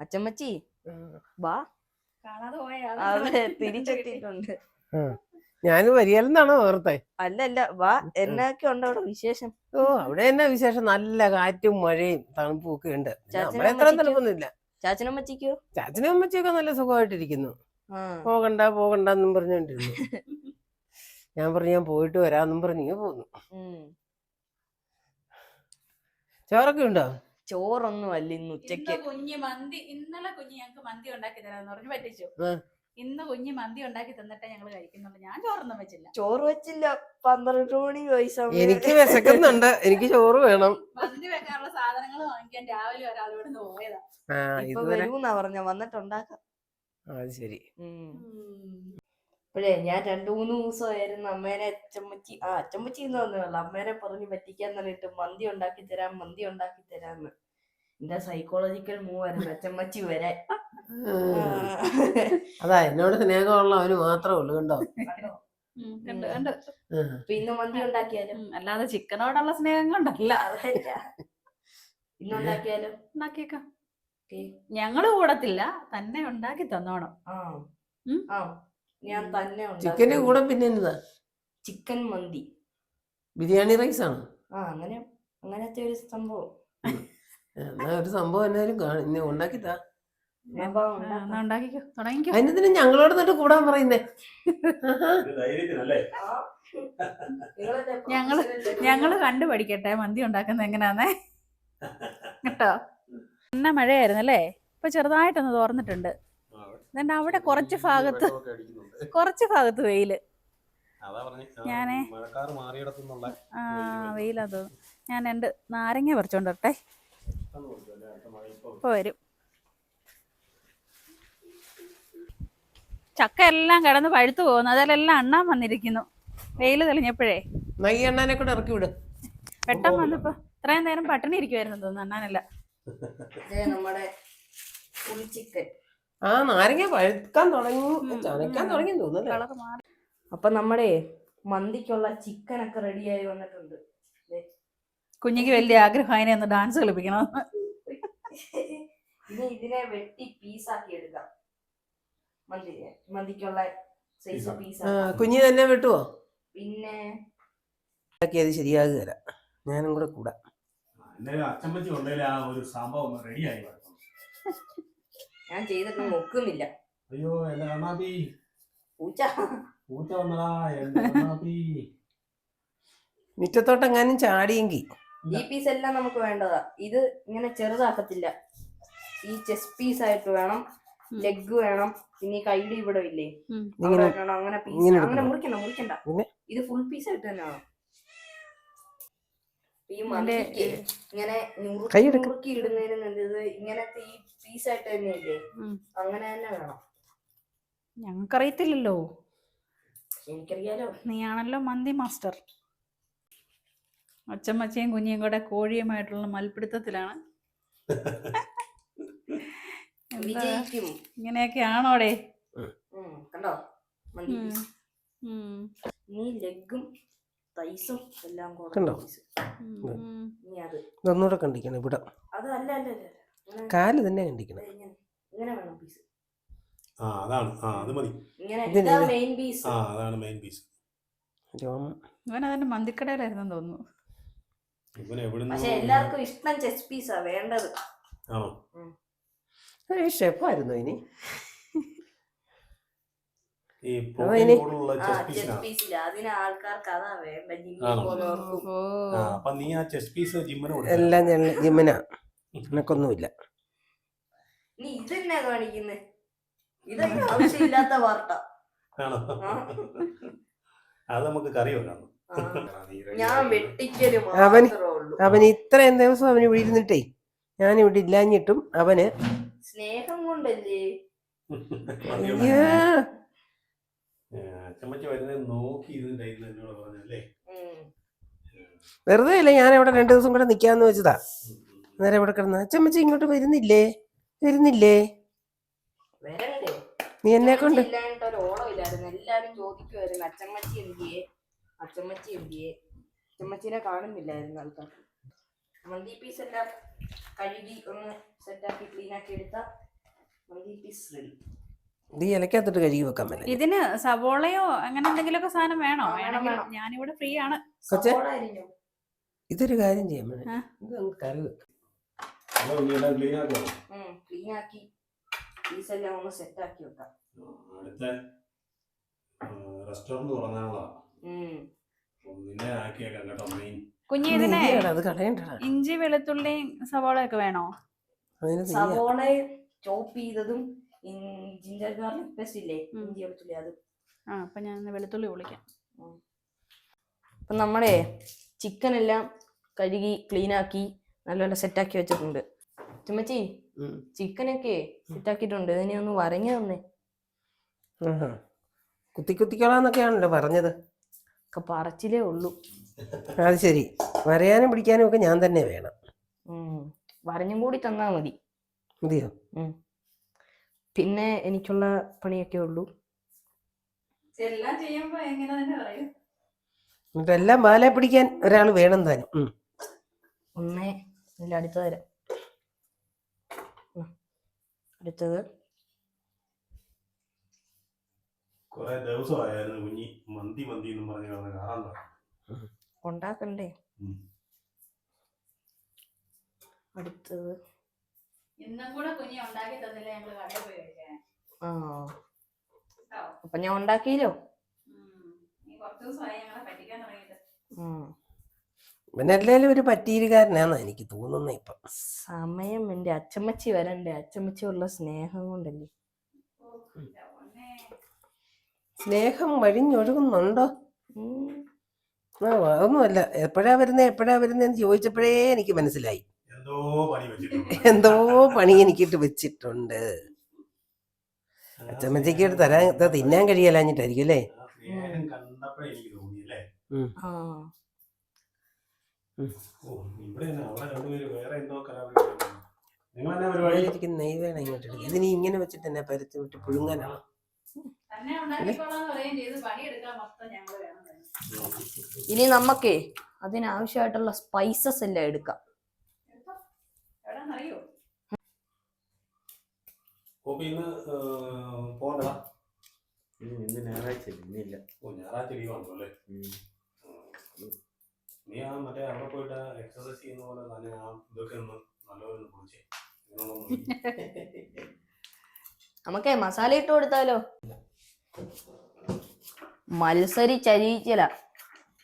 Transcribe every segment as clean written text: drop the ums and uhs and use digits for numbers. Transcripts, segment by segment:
അച്ചമ്മച്ചി വാ. കാണാതെ പോയ അതെ, തിരിച്ചെത്തിയിട്ടുണ്ട്. ഞാൻ വരികയെന്നാണോ ഓർത്തെ? അല്ലല്ല, വാ. എന്നൊക്കെ ഉണ്ട് അവിടെ വിശേഷം? ഓ, അവിടെ എന്നാ വിശേഷം? നല്ല കാറ്റും മഴയും തണുപ്പും ഒക്കെ ഉണ്ട്. നമ്മളെ എത്ര തണുപ്പൊന്നുമില്ല. ചാച്ചനമ്മച്ചിക്കോ? ചാച്ചനും അമ്മച്ചിയൊക്കെ നല്ല സുഖമായിട്ടിരിക്കുന്നു. പോകണ്ട പോകണ്ടെന്നും പറഞ്ഞോണ്ടിരുന്നു. ഞാൻ പറഞ്ഞു ഞാൻ പോയിട്ട് വരാന്നും പറഞ്ഞു പോന്നു. ചോറൊക്കെ ഉണ്ടോ? ചോറൊന്നും അല്ല ഇന്ന് ഉച്ചക്ക്. കുഞ്ഞ് മന്തി, ഇന്നലെ കുഞ്ഞ് ഞങ്ങക്ക് മന്തി ഉണ്ടാക്കി തരാന്ന് പറഞ്ഞു പറ്റിച്ചു. ഇന്ന് കുഞ്ഞ് മന്തി ഉണ്ടാക്കി തന്നിട്ടേ ഞങ്ങള് കഴിക്കുന്നുള്ളൂ. ഞാൻ ചോറൊന്നും വെച്ചില്ല. ചോറ് വെച്ചില്ല, 12 മണി വയസ്സാ. എനിക്ക് വിശക്കുന്നുണ്ട്, എനിക്ക് ചോറ് വേണം. മന്തി വെക്കാനുള്ള സാധനങ്ങൾ വാങ്ങിക്കാൻ രാവിലെ ഒരാൾ ഇവിടുന്ന് പോയതാ. ഇപ്പൊ വരൂന്നാ പറഞ്ഞ, വന്നിട്ടുണ്ടാക്കാം. അത് ശരി. അപ്പോഴേ ഞാൻ 2-3 ദിവസമായിരുന്നു അമ്മേനെ അച്ചമ്മച്ചി എന്ന് പറഞ്ഞല്ല, അമ്മേനെ പറഞ്ഞ് പറ്റിക്കാൻ പറഞ്ഞിട്ട് മന്തി ഉണ്ടാക്കി തരാന്ന്. എന്റെ സൈക്കോളജിക്കൽ മൂവ് ആയിരുന്നു അച്ചമ്മച്ചി വരാൻ. അതാ എന്നോട് സ്നേഹമുള്ള അവന് മാത്രമേ ഉള്ളൂ. കണ്ടോ? പിന്നെ മന്തി ഉണ്ടാക്കിയാലും അല്ലാതെ ചിക്കനോടുള്ള സ്നേഹം കൊണ്ടല്ല. ഇന്നുണ്ടാക്കിയാലും ഉണ്ടാക്കിയേക്കാം. ഞങ്ങള് കൂടത്തില്ല, തന്നെ ഉണ്ടാക്കി തന്നോണം. ഞാൻ തന്നെ ചിക്കന്റെ കൂടെ പിന്നെ എന്താ? ചിക്കൻ മന്തി, ബിരിയാണി റൈസ് ആണ്. അങ്ങനത്തെ ഒരു സംഭവം. എന്നാ ഒരു സംഭവം എന്നാലും ഉണ്ടാക്കിത്താ. ഉണ്ടാക്കിക്കോ, തുടങ്ങിക്കോ. അതിന് ഞങ്ങളോട് എന്നിട്ട് കൂടാൻ പറയുന്നേ. ഞങ്ങള് കണ്ടുപഠിക്കട്ടെ മന്തി ഉണ്ടാക്കുന്ന എങ്ങനെയാന്നേ കേട്ടോ. എന്നാ മഴയായിരുന്നല്ലേ, ഇപ്പൊ ചെറുതായിട്ടൊന്ന് തോർന്നിട്ടുണ്ട്. എന്നിട്ട് അവിടെ കുറച്ച് ഭാഗത്ത് വെയില്. ഞാനേ വെയിലത് ഞാൻ 2 നാരങ്ങ പറിച്ചോണ്ട് വരട്ടെ. ഇപ്പൊ വരും. ചക്ക എല്ലാം കിടന്ന് പഴുത്തു പോകുന്നു, അതിലെല്ലാം അണ്ണാൻ വന്നിരിക്കുന്നു. വെയില് തെളിഞ്ഞപ്പോഴേ അണ്ണാനെ കൂടെ ഇറക്കി വിടും. പെട്ടെന്ന് വന്നപ്പോ ഇത്രയും നേരം പട്ടിണി ഇരിക്കുവായിരുന്നു തോന്നുന്നു അണ്ണാനല്ല. നമ്മുടെ ചിക്കൻ നാരങ്ങ പഴുക്കാൻ തുടങ്ങി തോന്നുന്നു. അപ്പൊ നമ്മുടെ മന്തിക്കുള്ള ചിക്കൻ ഒക്കെ റെഡിയായി വന്നിട്ടുണ്ട്. കുഞ്ഞിക്ക് വലിയ ആഗ്രഹം അതിനെ ഒന്ന് ഡാൻസ് കളിപ്പിക്കണം. ഇതിനെ വെട്ടി പീസാക്കി എടുക്കാം. മന്തിക്കുള്ള സൈസ് പീസ് കുഞ്ഞ് തന്നെ വെട്ടുവോ? പിന്നെ അത് ശരിയാകുകയല്ല, ഞാനും കൂടെ കൂടാ. ഞാൻ ചെയ്തിട്ട് നോക്കുന്നില്ല. അയ്യോ എന്റെ കണ്ണാപ്പി, പൂച്ച വന്നടാ. മുറ്റത്തോട്ടെങ്ങാനും ചാടിയെങ്കിൽ ഈ പീസ് എല്ലാം നമുക്ക് വേണ്ടതാ. ഇത് ഇങ്ങനെ ചെറുതാക്കത്തില്ല, ഈ ചെസ്റ്റ് പീസ് ആയിട്ട് വേണം. ലെഗ് വേണം, പിന്നെ ഈ കൈയുടെ ഇവിടെ ഇല്ലേ അങ്ങനെ പീസ്. അങ്ങനെ മുറിക്കണ്ട, ഇത് ഫുൾ പീസ് ആയിട്ട് തന്നെ വേണം. ഈ മന്തിക്ക് ഇങ്ങനെ നുറുക്കി ഇടുന്നതിന് നല്ലത് ഇങ്ങനത്തെ ഈ പീസായിട്ട് തന്നെയല്ലേ, അങ്ങനെ തന്നെ വേണം. ഞങ്ങൾക്കറിയത്തില്ലല്ലോ. എനിക്കറിയാലോ, നീയാണല്ലോ മന്തി മാസ്റ്റർ. അച്ചമ്മച്ചയും കുഞ്ഞിയും കൂടെ കോഴിയുമായിട്ടുള്ള മൽപ്പിടുത്തത്തിലാണ്. വിജയിക്കും. ഇങ്ങനെയൊക്കെയാണോടെ? കണ്ടോ മന്തി നീ ലെഗും തൈസും എല്ലാം ഇതൊന്നുകൂടെ കണ്ടിക്കണം. ഇവിടെ കാല് തന്നെ കണ്ടിക്കണം. ഇങ്ങനെ വേണം പീസ്. അത് മതി. അതാണ് മെയിൻ പീസ്. ഇവനതിന്റെ മന്തിക്കടയിലായിരുന്നു തോന്നുന്നു. പക്ഷെ എല്ലാവർക്കും ഇഷ്ടം ചെസ്റ്റ് പീസാ വേണ്ടത്. ഷെഫായിരുന്നു ഇനി. അതിന് ആൾക്കാർക്ക് അതാ വേണ്ട. എല്ലാം ജിമ്മിനാ, എനക്കൊന്നുമില്ല. നീ ഇതെന്നാ കാണിക്കുന്നേ? ഇതൊക്കെ ആവശ്യമില്ലാത്ത വാർത്ത. അത് നമുക്ക് കറി വെക്കാം. ഞാൻ വെട്ടിക്കല് അവന് ഇത്രയും ദിവസം അവന് ഇവിടെ ഇരുന്നിട്ടേ ഞാൻ ഇവിടെ ഇല്ലാഞ്ഞിട്ടും അവന് സ്നേഹം കൊണ്ടല്ലേ. വെറുതെ അല്ലേ ഞാൻ ഇവിടെ 2 ദിവസം കൂടെ നിക്കാന്ന് വെച്ചതാ. അന്നേരം ഇവിടെ കിടന്ന അച്ചമ്മച്ചി ഇങ്ങോട്ട് വരുന്നില്ലേ? നീ എന്നെ കൊണ്ട് എല്ലാരും ചോദിക്കുമായിരുന്നു അച്ചമ്മച്ചി എന്തിയെ. അച്ചമ്മച്ചിനെ കാണുന്നില്ലായിരുന്നു ആൾക്കാർ. മന്തി പീസ് എല്ലാം കഴുകി ഒന്ന് സെറ്റാക്കി ക്ലീൻ ആക്കി എടുത്താ മന്തി പീസ് റെഡി. ഇത് ഇലക്കകത്തിട്ട് കഴുകി വെക്കാൻ പറ്റില്ല. ഇതിന് സവോളയോ അങ്ങനെ എന്തെങ്കിലുമൊക്കെ സാധനം വേണോ? വേണം. ഞാനിവിടെ ഫ്രീ ആണ്. കൊച്ചേ, സവോള അരിഞ്ഞോ? ഇതൊരു കാര്യം ചെയ്യാൻ ആ. ഇത് നമുക്ക് കറി വെക്കാം. അതോ ഇനി എല്ലാം ക്ലീൻ ആക്കുമോ? ക്ലീൻ ആക്കി പീസ് എല്ലാം ഒന്ന് സെറ്റ് ആക്കി വെക്കാം. അടുത്ത റെസ്റ്റോറന്റ് തുടങ്ങാനുള്ളതാ. നിന്നെ ആക്കിയേക്കാം കേട്ടോ മെയിൻ. കുഞ്ഞി ഇതിനെ നീയാടാ, അത് കളയണ്ടടാ. ഇഞ്ചി വെളുത്തുള്ളിയും സവോളയൊക്കെ വേണോ? അതിന് നീയാ. സവോള ചോപ്പ് ചെയ്തതും ജിഞ്ചർ ഗാർലിക് പേസ്റ്റ് ഇല്ലേ, ഇഞ്ചി വെളുത്തുള്ളി അത്. അപ്പൊ ഞാൻ വെളുത്തുള്ളി വിളിക്കാം. അപ്പൊ നമ്മുടെ ചിക്കൻ എല്ലാം കഴുകി ക്ലീൻ ആക്കി നല്ലപോലെ സെറ്റാക്കി വെച്ചിട്ടുണ്ട്. ചുമച്ചി ചിക്കനൊക്കെ സെറ്റാക്കിയിട്ടുണ്ട്. ഇതിനെ ഒന്ന് വരഞ്ഞു തന്നെ. കുത്തിക്കൊള്ളാന്നൊക്കെയാണല്ലോ പറഞ്ഞത്. ഒക്കെ പറച്ചിലേ ഉള്ളൂ. അത് ശരി, വരയാനും പിടിക്കാനും ഒക്കെ ഞാൻ തന്നെ വേണം. വരഞ്ഞും കൂടി തന്നാ മതി. മതിയോ? പിന്നെ എനിക്കുള്ള പണിയൊക്കെ ഉള്ളൂ. എല്ലാം ചെയ്യുമ്പോ എങ്ങനെ തന്നെ പറയും. എന്നിട്ടെല്ലാം ബാലെ പിടിക്കാൻ ഒരാൾ വേണം താനും. ഒന്നേ ഇല്ല, അടുത്തത് തരാം. അടുത്തത് കുറെ ദിവസമായിരുന്നു കുഞ്ഞി മന്തി മന്തി എന്നും പറഞ്ഞു കാണാൻ ഉണ്ടാക്കണ്ടേ. അടുത്തത് ഇന്നും കൂടെ കുഞ്ഞി ഉണ്ടാക്കി തന്നില്ല, ഞങ്ങള് കടയിൽ പോയി കഴിക്കാൻ. അപ്പൊ ഞാൻ ഉണ്ടാക്കിയില്ലോ. കുറച്ച് ദിവസമായി ഞങ്ങളെ പറ്റിക്കാൻ തുടങ്ങിയിട്ട്. പിന്നെ എല്ലാവരും ഒരു പറ്റീരുകാരനാന്ന് എനിക്ക് തോന്നുന്നത് ഇപ്പൊ. സമയം എന്റെ അച്ചമ്മച്ചി വരണ്ടേ. അച്ചമ്മച്ചിയുള്ള സ്നേഹം കൊണ്ടല്ലേ. സ്നേഹം വഴിഞ്ഞൊഴുകുന്നുണ്ടോ? അതൊന്നുമല്ല. എപ്പോഴാ വരുന്നേന്ന് ചോദിച്ചപ്പോഴേ എനിക്ക് മനസ്സിലായി. എന്തോ പണി എനിക്കിട്ട് വെച്ചിട്ടുണ്ട്. അച്ചമ്മച്ചയ്ക്ക് തരാൻ തിന്നാൻ കഴിയലാഞ്ഞിട്ടായിരിക്കും അല്ലേ? നെയ്വേണം ഇങ്ങോട്ട് എടുക്കുക. ഇതിനി ഇങ്ങനെ വെച്ചിട്ട് തന്നെ പരത്തി വിട്ട് പുഴുങ്ങാനാണ്. ഇനി നമുക്കേ അതിനാവശ്യമായിട്ടുള്ള സ്പൈസസ് എല്ലാം എടുക്കാം. ഇന്ന് ഞായറാഴ്ച ഇന്നില്ല. ഞായറാഴ്ച ലീവാണല്ലോ അല്ലേ? നീ ആ മറ്റേ അവിടെ പോയിട്ട് എക്സസൈസ് ചെയ്യുന്ന പോലെ തന്നെ ആ ഇതൊക്കെ ഒന്ന് നല്ലപോലെ കുറിച്ചേ. നമുക്കേ മസാല ഇട്ട് കൊടുത്താലോ? മത്സരിച്ചരിക്കല.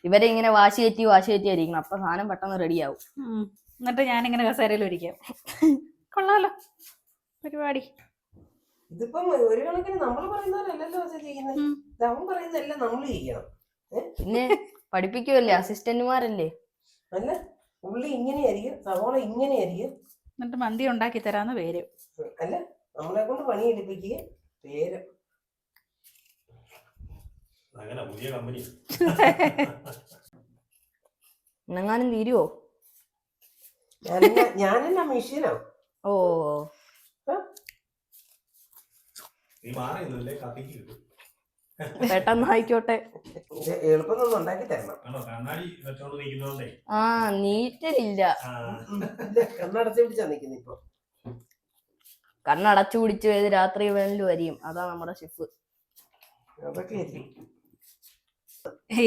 ഇവരെ ഇങ്ങനെ വാശി കയറ്റി ആയിരിക്കണം. അപ്പൊ സാധനം പെട്ടെന്ന് റെഡിയാവും. എന്നിട്ട് ഞാനിങ്ങനെ കസേരയിൽ ഇരിക്കാം. കൊള്ളാലോ പരിപാടി. ഇതിപ്പം ഒരു കണക്കിന് നമ്മൾ പറയുന്നതല്ലല്ലോ ചെയ്യുന്നത്. അവൻ പറയുന്നതെല്ലാം നമ്മൾ ചെയ്യണം. പിന്നെ പഠിപ്പിക്കുമല്ലേ, അസിസ്റ്റന്റുമാരല്ലേ. അല്ല, ഉള്ളി ഇങ്ങനെയായിരിക്കും, സവോള ഇങ്ങനെയായിരിക്കും. എന്നിട്ട് മന്തി ഉണ്ടാക്കി തരാന്ന് പേര്. അല്ല, നമ്മളെ കൊണ്ട് പണി എടുപ്പിക്കുക പേര്. പുതിയ കമ്പനി എന്നെങ്ങാനും തീരുവോ? ഞാനെന്നാ മെഷീനോ? ഓ, പെട്ടെന്ന് ആയിക്കോട്ടെ. എളുപ്പമൊന്നും ഉണ്ടാക്കി തരണം. നീറ്റലില്ല. കണ്ണടച്ചു പിടിച്ചാ നിക്കുന്ന ഇപ്പൊ. കണ്ണടച്ചു പിടിച്ചു ഏത് രാത്രി വേണേലും വരിയും. അതാ നമ്മുടെ ഷെഫ്. അതൊക്കെ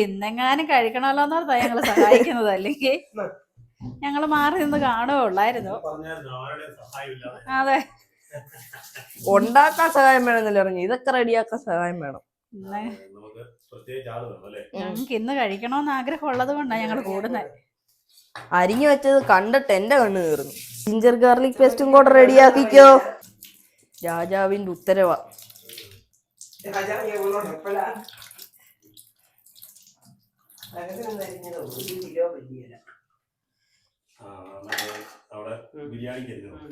ഇന്നെങ്ങാനും കഴിക്കണമല്ലോന്നോർത്താ ഞങ്ങള് സഹായിക്കുന്നത്. അല്ലെങ്കിൽ ഞങ്ങള് മാറി നിന്ന് കാണുകയുള്ളായിരുന്നു. അതെ, ഉണ്ടാക്കാൻ സഹായം വേണമെന്നല്ലേ പറഞ്ഞു. ഇതൊക്കെ റെഡിയാക്കാൻ സഹായം വേണം. ഞങ്ങക്ക് ഇന്ന് കഴിക്കണോന്ന് ആഗ്രഹം ഉള്ളത് കൊണ്ടാണ് ഞങ്ങൾ കൂടുന്നത്. അരിഞ്ഞു വെച്ചത് കണ്ടിട്ട് എന്റെ കണ്ണ് കയറുന്നു. ജിഞ്ചർ ഗാർലിക് പേസ്റ്റും കൂടെ റെഡിയാക്കിക്കോ. രാജാവിന്റെ ഉത്തരവാ.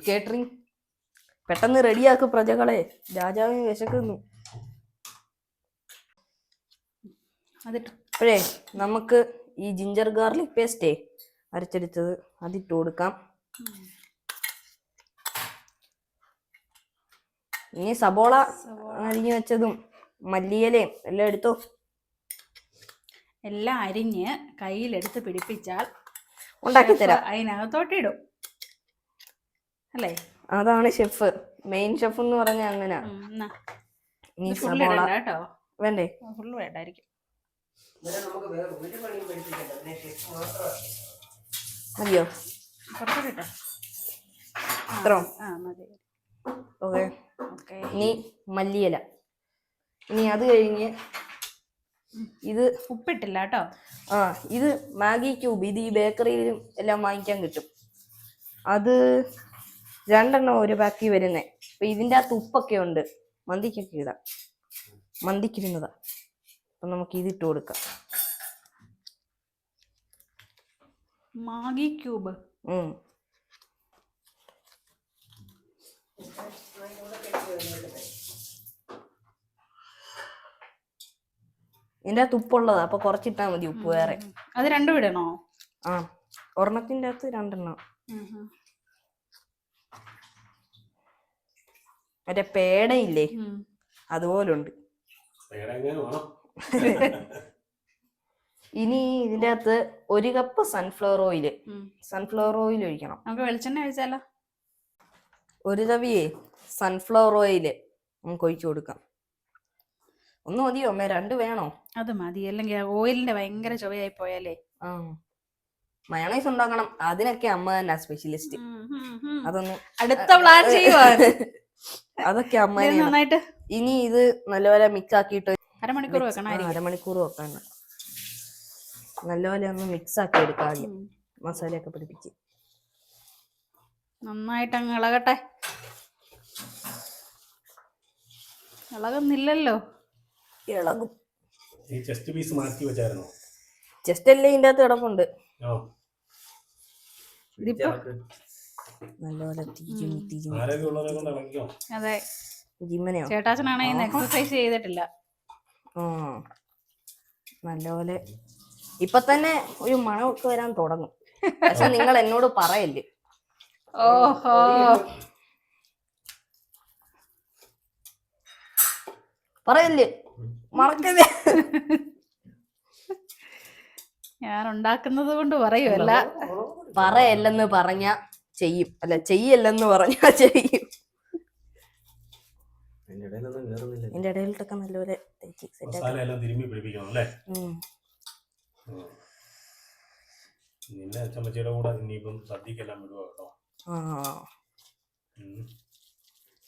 കേറ്ററിംഗ് പെട്ടെന്ന് റെഡിയാക്ക് പ്രജകളെ. രാജാവിന് വിശക്കുന്നു. അപ്പോഴേ നമുക്ക് ഈ ജിഞ്ചർ ഗാർലിക് പേസ്റ്റേ അരച്ചെടുത്തത് അതിട്ട് കൊടുക്കാം. ഇനി സബോള അരിഞ്ഞു വെച്ചതും മല്ലിയിലയും എല്ലാം എടുത്തോ. എല്ലാം അരിഞ്ഞ് കയ്യിലെടുത്ത് പിടിപ്പിച്ചാൽ ഉണ്ടാക്കി തരാം. അതിനകത്തോട്ടിടും അല്ലേ? അതാണ് ഷെഫ്. മെയിൻ ഷെഫ് എന്ന് പറഞ്ഞ അങ്ങനെ. ഇനി സവാള കേട്ടോ, വേണ്ടേ? ഫുള്ള് വേണ്ടായിരിക്കും. നമുക്ക് വേറെ ഒരു പണിയും പഠിപ്പിക്കണ്ട, പിന്നെ ഷെഫ് മാത്രമാണ്. മതിയോ? കുറച്ചുകൂടി ഇട്ടോ. ഇത്രോ? മതി. ഓക്കെ. ഓക്കെ. ഇനി മല്ലിയില. ഇനി അത് കഴിഞ്ഞ് ഇത് ഉപ്പിട്ടില്ല കേട്ടോ. ഇത് മാഗി ക്യൂബ്. ഇത് ഈ ബേക്കറിയിലും എല്ലാം വാങ്ങിക്കാൻ കിട്ടും. അത് 2 എണ്ണം ഒരു പാക്കി വരുന്നേ. അപ്പൊ ഇതിൻ്റെ അകത്ത് ഉപ്പൊക്കെ ഉണ്ട്. മന്തിക്കൊക്കെ ഇടാം, മന്തിക്കിരുന്നതാ. അപ്പൊ നമുക്ക് ഇതിട്ട് കൊടുക്കാം. Maggi cube. ഇതിൻ്റെ അകത്ത് ഉപ്പുള്ളതാ, അപ്പൊ കുറച്ചിട്ടാ മതി ഉപ്പ് വേറെ. അത് 2 ഇടണോ? ഒരെണ്ണത്തിന്റെ അകത്ത് 2 എണ്ണം. മറ്റേ പേടയില്ലേ, അതുപോലുണ്ട്. ഇനി ഇതിന്റെ അകത്ത് 1 cup sunflower oil. Sunflower oil ഒഴിക്കണം. നമുക്ക് വെളിച്ചെണ്ണ ഒഴിച്ചാലോ? 1 തവിയേ സൺഫ്ലവർ ഓയില് നമുക്ക് ഒഴിച്ചു കൊടുക്കാം. 1 മതിയോ അമ്മേ? 2 വേണോ? അത് മതി, അല്ലെങ്കിൽ ഓയിലിന്റെ ഭയങ്കര ചുവയായി പോയാലേ. മയണൈസ് ഉണ്ടാക്കണം, അതിനൊക്കെ അമ്മ തന്നെ സ്പെഷ്യലിസ്റ്റ്. അതൊന്നും അടുത്ത പ്ലാൻ ചെയ്യുവാ. അതൊക്കെ അമ്മ നന്നായിട്ട്. ഇനി ഇത് നല്ലപോലെ മിക്സ് ആക്കിയിട്ട് അരമണിക്കൂർ വെക്കണം. അരമണിക്കൂർ വെക്കണം. നല്ലപോലെ ഒന്ന് മിക്സ് ആക്കി എടുക്കാം ആദ്യം, മസാലയൊക്കെ പിടിപ്പിച്ച്. നന്നായിട്ട് അങ്ങ് ഇളകട്ടെ. ഇളകുന്നില്ലല്ലോ. ഇളകും. ഈ ചെസ്റ്റ് പീസ് മാറ്റി വെച്ചായിരുന്നോ? ചെസ്റ്റ് അല്ലേ ഇതിന്റെ അകത്ത് കിടപ്പുണ്ട്. നല്ലപോലെ അതെ, ജിമ്മനെയോ ചേട്ടാച്ചനാണെങ്കിൽ എക്സസൈസ് ചെയ്തിട്ടില്ല. നല്ലപോലെ ഇപ്പൊ തന്നെ ഒരു മണമൊക്കെ വരാൻ തുടങ്ങും. പക്ഷെ നിങ്ങൾ എന്നോട് പറയല്ലേ. ഓഹോ, പറയല്ലേ, മറക്കല്ലേ. ഞാൻ ഉണ്ടാക്കുന്നത് കൊണ്ട് പറയുമല്ല. പറയല്ലെന്ന് പറഞ്ഞ ചെയ്യും, അല്ല ചെയ്യല്ലെന്ന് പറഞ്ഞാ ചെയ്യും. എന്റെ ഇടയിലൊക്കെ നല്ലപോലെ നിന്നെ അച്ഛമ്മച്ചിയുടെ കൂടെ ഇനിയിപ്പം സദ്യക്കെല്ലാം വിടുക കേട്ടോ.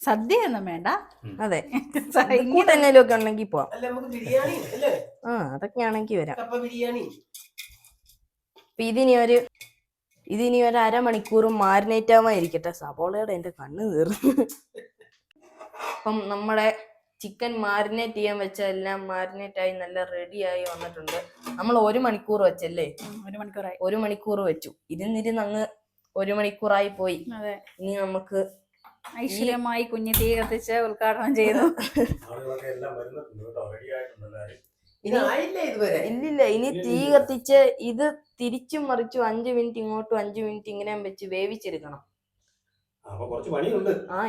സദ്യയൊന്നും വേണ്ട. അതെ, കൂട്ടെന്നേലും ഒക്കെ ഉണ്ടെങ്കിൽ പോവാം. അതൊക്കെ ആണെങ്കിൽ വരാം. അപ്പൊ ഇതിനി ഒരു അരമണിക്കൂർ മാരിനേറ്റ് ആവാൻ ഇരിക്കട്ടെ. സവോളയുടെ എന്റെ കണ്ണ് തീർന്നു. അപ്പം നമ്മുടെ ചിക്കൻ മാരിനേറ്റ് ചെയ്യാൻ വെച്ച എല്ലാം മാരിനേറ്റ് ആയി നല്ല റെഡി ആയി വന്നിട്ടുണ്ട്. നമ്മൾ 1 മണിക്കൂർ വെച്ചല്ലേ? 1 മണിക്കൂർ വെച്ചു. ഇരുന്നിരുന്ന് അങ്ങ് 1 മണിക്കൂറായി പോയി. ഇനി നമുക്ക് ഐശ്വര്യമായി കുഞ്ഞ് തീ കത്തിച്ച് ഉദ്ഘാടനം ചെയ്തു. ഇല്ലില്ല, ഇനി തീ കത്തിച്ച് ഇത് തിരിച്ചും മറിച്ചും 5 മിനിറ്റ് ഇങ്ങോട്ടും 5 മിനിറ്റ് ഇങ്ങനെ വെച്ച് വേവിച്ചെടുക്കണം.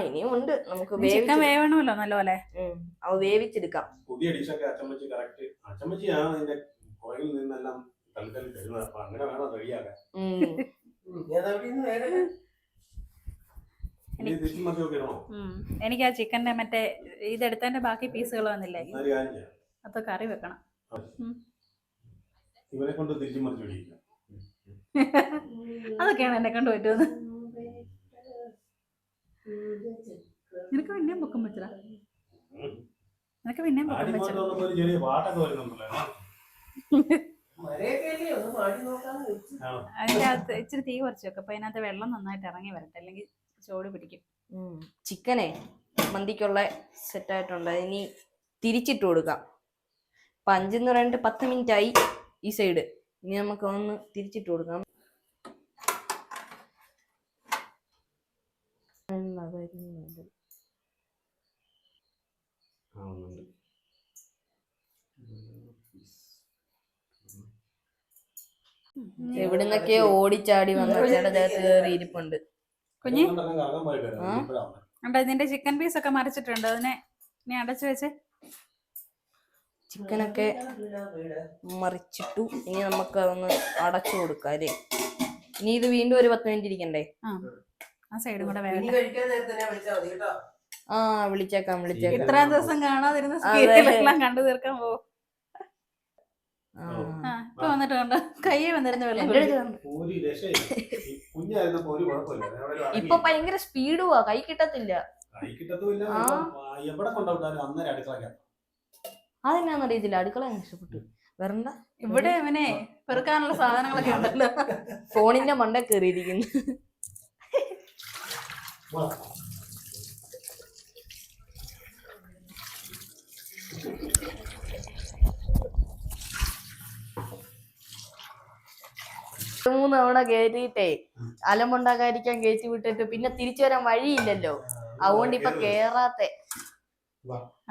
ഇനിയും ഉണ്ട്. നമുക്ക് വേവണമല്ലോ നല്ലപോലെ. അത് വേവിച്ചെടുക്കാം. പുതിയ ഡിഷൊക്കെ അച്ചമ്മച്ചിയാണ് അതിന്റെ പുറകിൽ നിന്നെല്ലാം തൽക്കാലം തരുന്നത്. അപ്പൊ അങ്ങനെ വേണം റെഡിയാക്കാൻ. എനിക്ക് ആ ചിക്കന്റെ മറ്റേ ഇതെടുത്തതിന്റെ ബാക്കി പീസുകൾ വന്നില്ലേ, അത് കറി വെക്കണം. ഇവരെ കൊണ്ട് തിരിച്ചു മറിച്ച് പിടിക്കുക. അതൊക്കെയാണ് എന്നെ കൊണ്ട് പറ്റുന്നത്. നിനക്ക് പിന്നെയും പൊക്കം വെച്ചടാ. നിനക്ക് പിന്നെയും പൊക്കം വെച്ചടാ. അതിന്റെ അകത്ത് ഇച്ചിരി തീ കുറച്ച് വെക്കും. അപ്പൊ അതിനകത്ത് വെള്ളം നന്നായിട്ട് ഇറങ്ങി വരട്ടെ, അല്ലെങ്കിൽ ചോട് പിടിക്കും. ചിക്കനെ മന്തിക്കുള്ള സെറ്റായിട്ടുണ്ട്. ഇനി തിരിച്ചിട്ട് കൊടുക്കാം. അപ്പൊ 5 എന്ന് പറഞ്ഞിട്ട് 10 മിനിറ്റ് ആയി ഈ സൈഡ്. ഇനി നമുക്ക് ഒന്ന് തിരിച്ചിട്ട് കൊടുക്കാം. എവിടുന്നൊക്കെയോ ഓടിച്ചാടി വന്ന ചേട്ടത്ത് കയറി ഇരിപ്പുണ്ട്. കുഞ്ഞി ഇതിന്റെ ചിക്കൻ പീസ് ഒക്കെ മറിച്ചിട്ടുണ്ട്. അതിനെ ഇനി അടച്ചു വെച്ച് ചിക്കനൊക്കെ മറിച്ചിട്ടു. ഇനി നമുക്ക് അതൊന്ന് അടച്ചു കൊടുക്കാം അല്ലേ? ഇനി ഇത് വീണ്ടും ഒരു 10 മിനിറ്റ് ഇരിക്കണ്ടേ? ആ സൈഡും കൂടെ വേണം. ആ വിളിച്ചേക്കാം ഇത്രയും ദിവസം കാണാതിരുന്ന അതെ. സീരിയലെല്ലാം കണ്ടു തീർക്കാൻ പോകും. ആ. ഇപ്പൊ വന്നിട്ട് കണ്ടോ കയ്യെ വന്നിരുന്ന വെള്ളം എൻ്റെ അടുത്ത് വന്നു. ഒരു രക്ഷയില്ല. ഈ കുഞ്ഞായിരുന്നപ്പോ ഒരു കുഴപ്പമില്ല. എവിടെയും അടങ്ങി ഇപ്പൊ ഭയങ്കര സ്പീഡുവാ, കൈ കിട്ടത്തില്ല. കൈ കിട്ടത്തുമില്ല. എവിടെ കൊണ്ടുവിട്ടാലും അന്നേരം അടുക്കള. അതെന്നാന്ന് അറിയത്തില്ല, അടുക്കള അങ്ങ് ഇഷ്ടപ്പെട്ടു. വരണ്ട, ഇവിടെ അവനെ പെറുക്കാനുള്ള സാധനങ്ങളൊക്കെ ഉണ്ടല്ലോ. ഫോണിന്റെ മണ്ട കയറിയിരിക്കുന്നു. മൂന്ന് തവണ കയറ്റിയിട്ടേ അലമുണ്ടാക്കാതിരിക്കാൻ കയറ്റി വിട്ടിട്ട് പിന്നെ തിരിച്ചു വരാൻ വഴിയില്ലല്ലോ, അതുകൊണ്ട് ഇപ്പൊ കേറാത്തെ.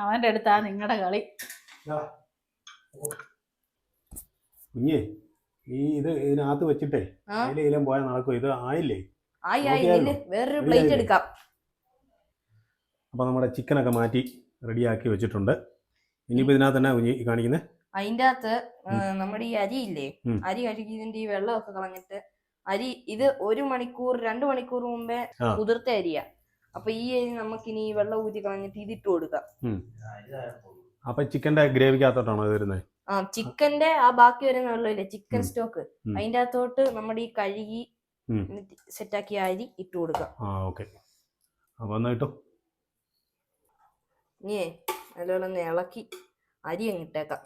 അവന്റെ അടുത്താ നിങ്ങളുടെ കളി. കുഞ്ഞേ ഈ ഇതിനകത്ത് വെച്ചിട്ടേ അതിലേലും പോയാൽ നടക്കും. ഇത് ആയില്ലേ? ആയി ഇതില് വേറൊരു പ്ലേറ്റ് എടുക്കാം. അപ്പൊ നമ്മുടെ ചിക്കനൊക്കെ മാറ്റി റെഡിയാക്കി വെച്ചിട്ടുണ്ട്. ഇനിയിപ്പോ ഇതിനകത്ത് തന്നെ കുഞ്ഞി കാണിക്കുന്നത് അതിന്റെ അകത്ത് നമ്മുടെ ഈ അരിയില്ലേ, അരി കഴുകിയതിന്റെ ഈ വെള്ളമൊക്കെ കളഞ്ഞിട്ട് അരി ഇത് 1 മണിക്കൂർ 2 മണിക്കൂർ മുമ്പേ കുതിർത്ത അരിയാ. അപ്പൊ ഈ അരി നമുക്കിനി ഈ വെള്ളം ഊറ്റി കളഞ്ഞിട്ട് ഇതിട്ട് കൊടുക്കാം. അപ്പൊ ചിക്കന്റെ ഗ്രേവിക്കകത്തോട്ടാണോ ഇത് വരുന്നത്? ആ ചിക്കന്റെ ആ ബാക്കി വരുന്ന വെള്ളമില്ലേ, ചിക്കൻ സ്റ്റോക്ക്, അതിന്റെ അകത്തോട്ട് നമ്മുടെ ഈ കഴുകി സെറ്റാക്കിയ അരി ഇട്ട് കൊടുക്കാം. ഓക്കെ. അപ്പൊ എന്നാ കിട്ടും. ഇനിയേ നല്ലപോലെ ഒന്ന് ഇളക്കി അരി അങ്ങ് ഇട്ടേക്കാം.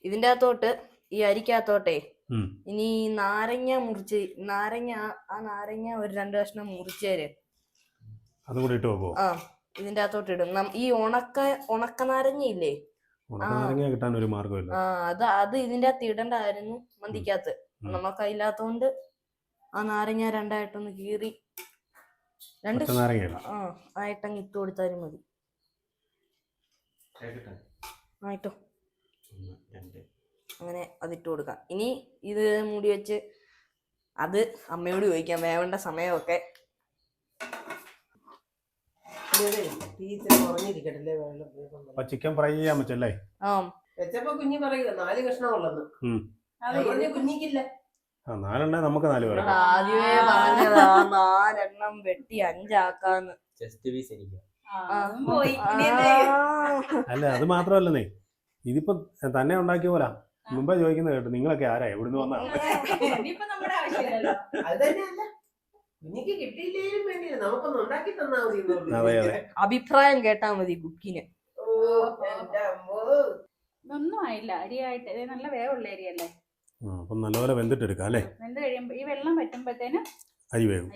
ഇതിന്റെ അകത്തോട്ട് ഈ അരിക്കകത്തോട്ടെ ഇനി നാരങ്ങ മുറിച്ച് നാരങ്ങ ഒരു 2 കഷ്ണം മുറിച്ചേര് അതും കൂടി ഇട്ട് വെക്കോ? ആ ഇതിന്റെ അകത്തോട്ട് ഇടും. ഈ ഉണക്ക നാരങ്ങ ഇല്ലേ, നാരങ്ങ കിട്ടാൻ ഒരു മാർഗ്ഗമില്ല. അത് ഇതിന്റെ അകത്ത് ഇടണ്ടായിരുന്നു മന്തിക്കകത്ത്. നമുക്ക് അതില്ലാത്തോണ്ട് ആ നാരങ്ങ 2ആയിട്ടൊന്ന് കീറി 2 ആയിട്ടങ്ങ് ഇട്ട് കൊടുത്താലും മതി. ആയിട്ടോ, അങ്ങനെ അതിട്ട് കൊടുക്കാം. ഇനി ഇത് മൂടി വെച്ച് അത് അമ്മയോട് ചോദിക്കാം വേവേണ്ട സമയമൊക്കെ. ചിക്കൻ ഫ്രൈ ചെയ്യാൻ പറ്റല്ലേ? വെച്ചപ്പോ കുഞ്ഞി പറയുക 4 കഷ്ണം ഉള്ളത്. കുഞ്ഞിക്കില്ല. 4 നമുക്ക് 4 പേർക്ക്. ആദ്യമേ പറഞ്ഞതാ 4 എണ്ണം വെട്ടി 5 ആക്കാന്ന്. അല്ല അത് മാത്രമല്ലെന്നേ, ഇതിപ്പോ തന്നെ ഉണ്ടാക്കിയ പോലെ മുമ്പേ ചോദിക്കുന്നത് കേട്ടു, നിങ്ങളൊക്കെ ആരാ എവിടുന്ന് വന്നാ? അത് തന്നെയല്ല, കുഞ്ഞിക്ക് കിട്ടിയില്ലേലും വേണ്ടിയില്ല, നമുക്കൊന്ന് ഉണ്ടാക്കി തന്നാ മതി. അതെ അതെ, അഭിപ്രായം കേട്ടാ മതി കുക്കിന്. ഒന്നും ആയില്ല, അരിയായിട്ട് നല്ല വേവുള്ള അരിയല്ലേ. അപ്പൊ നല്ലപോലെ വെന്തിട്ട് എടുക്കാം അല്ലേ? വെന്ത് കഴിയുമ്പോ ഈ വെള്ളം പറ്റുമ്പോഴത്തേനും അരി വേവും.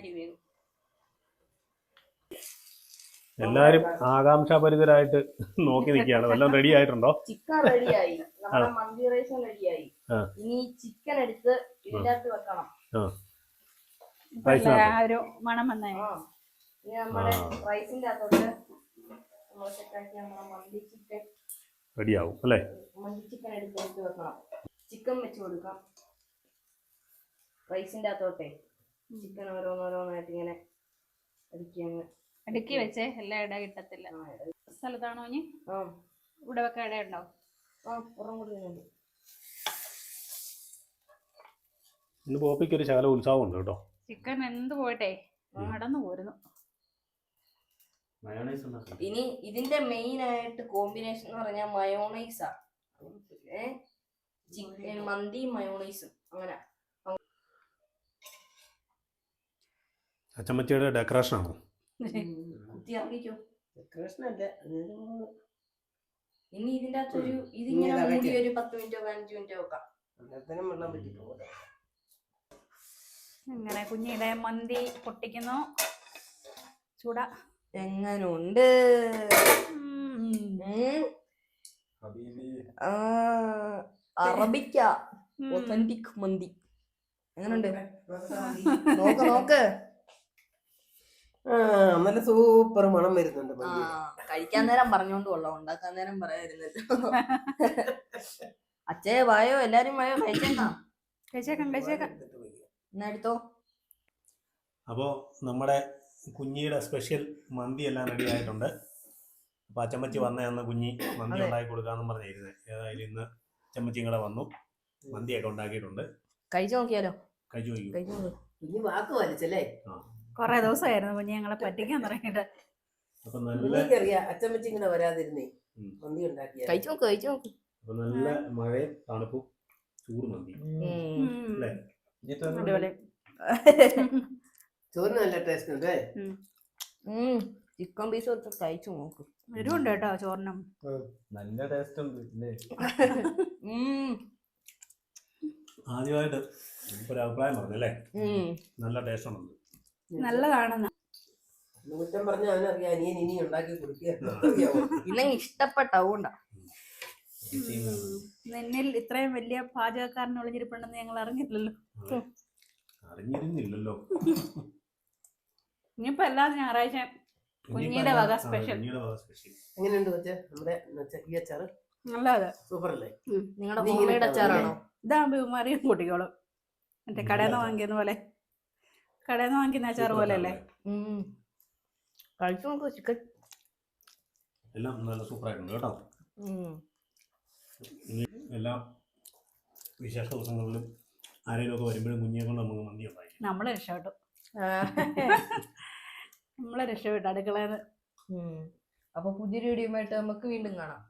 എല്ലാരും ആകാംക്ഷാഭരിതരായിട്ട് നോക്കി നിൽക്കുകയാണ്. വല്ലതും റെഡി ആയിട്ടുണ്ടോ? ചിക്കൻ റെഡിയായി, നമ്മുടെ മന്തി റൈസും റെഡിയായി. ഇനി ചിക്കൻ എടുത്ത് ഇതിന്റെ അകത്ത് വെക്കണം. ഒരു മണം വന്നേ. ഇനി നമ്മുടെ റൈസിന്റെ അകത്തോട്ട് നമ്മൾ സെറ്റാക്കി നമ്മുടെ മന്തി ചിക്കൻ റെഡിയാവും അല്ലേ? മന്തി ചിക്കൻ എടുത്ത് വെക്കണം. ചിക്കൻ വെച്ച് കൊടുക്കാം. റൈസിന്റെ അകത്തോട്ടെ ചിക്കൻ ഓരോന്നോരോന്നായിട്ട് ഇങ്ങനെ അടുക്കി വെച്ചേ, എല്ലാ ഇട കിട്ടത്തില്ല. സ്ഥലത്താണോ ഇനി ഇവിടെ വെക്കാൻ ഇട ഉണ്ടോ? ഇന്ന് പോപ്പിക്ക് ഒരു ശകല ഉത്സാഹം ഉണ്ട് കേട്ടോ. ചിക്കൻ എന്ത് പോയിട്ടെ നടന്നു പോരുന്നു. ഇനി ഇതിന്റെ മെയിൻ ആയിട്ട് കോമ്പിനേഷൻ എന്ന് പറഞ്ഞാൽ മയോണൈസാ. ചിക്കൻ മന്തി മയോണൈസും അങ്ങനെ. അച്ചമ്മച്ചിയുടെ ഡെക്കറേഷൻ ആണോ? ഇനി ഇതിന്റെ അകത്തൊരു ഇതിങ്ങനെ മൂടി ഒരു 10 മിനിറ്റോ 15 മിനിറ്റോ വെക്കാം. അങ്ങനെ കുഞ്ഞിടെ മന്തി പൊട്ടിക്കുന്നു. ചൂട എങ്ങനുണ്ട്? അറബിക്ക ഒത്തന്റിക് മന്തി എങ്ങനുണ്ട്? നോക്ക് നല്ല സൂപ്പർ മണം വരുന്നുണ്ട്. കഴിക്കാൻ നേരം പറഞ്ഞോണ്ട് കൊള്ളാം, ഉണ്ടാക്കാൻ നേരം പറയാതിരുന്നല്ലോ. അച്ഛേ വായോ, എല്ലാരും വായോ, കഴിച്ചേക്കാം. എന്നാ എടുത്തോ. അപ്പോ നമ്മുടെ കുഞ്ഞിയുടെ സ്പെഷ്യൽ മന്തി എല്ലാം റെഡി ആയിട്ടുണ്ട്. അപ്പൊ അച്ചമ്മച്ചി വന്ന അന്ന് കുഞ്ഞി മന്തി ഉണ്ടാക്കി കൊടുക്കാന്നും പറഞ്ഞിരുന്നത്. ഏതായാലും ഇന്ന് അച്ചമ്മച്ചിയും കൂടെ വന്നു, മന്തിയൊക്കെ ഉണ്ടാക്കിയിട്ടുണ്ട്. കഴിച്ചു നോക്കിയാലോ? കുഞ്ഞി വാക്ക് വലിച്ചല്ലേ? കൊറേ ദിവസമായിരുന്നു കുഞ്ഞി ഞങ്ങളെ പറ്റിക്കാൻ തുടങ്ങിയിട്ട്. അപ്പൊ നല്ല എനിക്കറിയാം അച്ചമ്മച്ചി ഇങ്ങനെ വരാതിരുന്നേ ഉം. മന്തി ഉണ്ടാക്കിയ കഴിച്ചു നോക്ക് കഴിച്ചു നോക്ക്. അപ്പൊ നല്ല മഴയും തണുപ്പും ചൂട് മന്തി അല്ലേ? അടിപൊളി. ചോറിന് നല്ല ടേസ്റ്റ് ഉണ്ട്. ചിക്കൻ പീസ് വെച്ച് കഴിച്ചു നോക്ക്. എരിവുണ്ട് കേട്ടോ ചോറിനും. നല്ല ടേസ്റ്റ് ഉണ്ട് ഇല്ലേ? ആദ്യമായിട്ട് ഒരു അഭിപ്രായം പറഞ്ഞല്ലേ, നല്ല ടേസ്റ്റ് ഉണ്ട്. നല്ലതാണെന്ന്. കുറ്റം പറഞ്ഞ അവനറിയാം അനിയൻ ഇനി ഉണ്ടാക്കി കൊടുക്കുക. ഇല്ലെങ്കിൽ ഇഷ്ടപ്പെട്ടാവൂണ്ട. നിന്നിൽ ഇത്രയും വലിയ പാചകക്കാരൻ ഒളിഞ്ഞിരിപ്പുണ്ടെന്ന് ഞങ്ങൾ അറിഞ്ഞില്ലല്ലോ. അറിഞ്ഞിരുന്നില്ലല്ലോ. ഇനിയിപ്പോ എല്ലാ ഞായറാഴ്ച കുഞ്ഞിയുടെ വക സ്പെഷ്യൽ. എങ്ങനെയുണ്ട് കൊച്ചേ നമ്മുടെ ഈ അച്ചാറ്? നല്ലത്. സൂപ്പർ അല്ലേ? നിങ്ങളുടെ ഹോംമെയ്ഡ് അച്ചാറാണോ? ഇതാകുമ്പോ ഇവന്മാരെയും കൂട്ടിക്കോളും. മറ്റേ കടയിൽ നിന്ന് വാങ്ങിക്കുന്ന പോലെ, കടയിൽ നിന്ന് വാങ്ങിക്കുന്ന അച്ചാർ പോലെ അല്ലേ? കഴിച്ചു നോക്കൂ. ചിക്കൻ എല്ലാം നല്ല സൂപ്പറായിട്ടുണ്ട് കേട്ടോ. ഇനി എല്ലാ വിശേഷ ദിവസങ്ങളിലും ആരെങ്കിലും ഒക്കെ വരുമ്പോഴും കുഞ്ഞിയെ കൊണ്ട് നമുക്ക് മന്തി ഉണ്ടായി. നമ്മളെ രക്ഷപ്പെട്ടു. നമ്മളെ രക്ഷപ്പെട്ടു അടുക്കളന്ന്. അപ്പൊ പുതിയൊരു വീഡിയോയുമായിട്ട് നമുക്ക് വീണ്ടും കാണാം.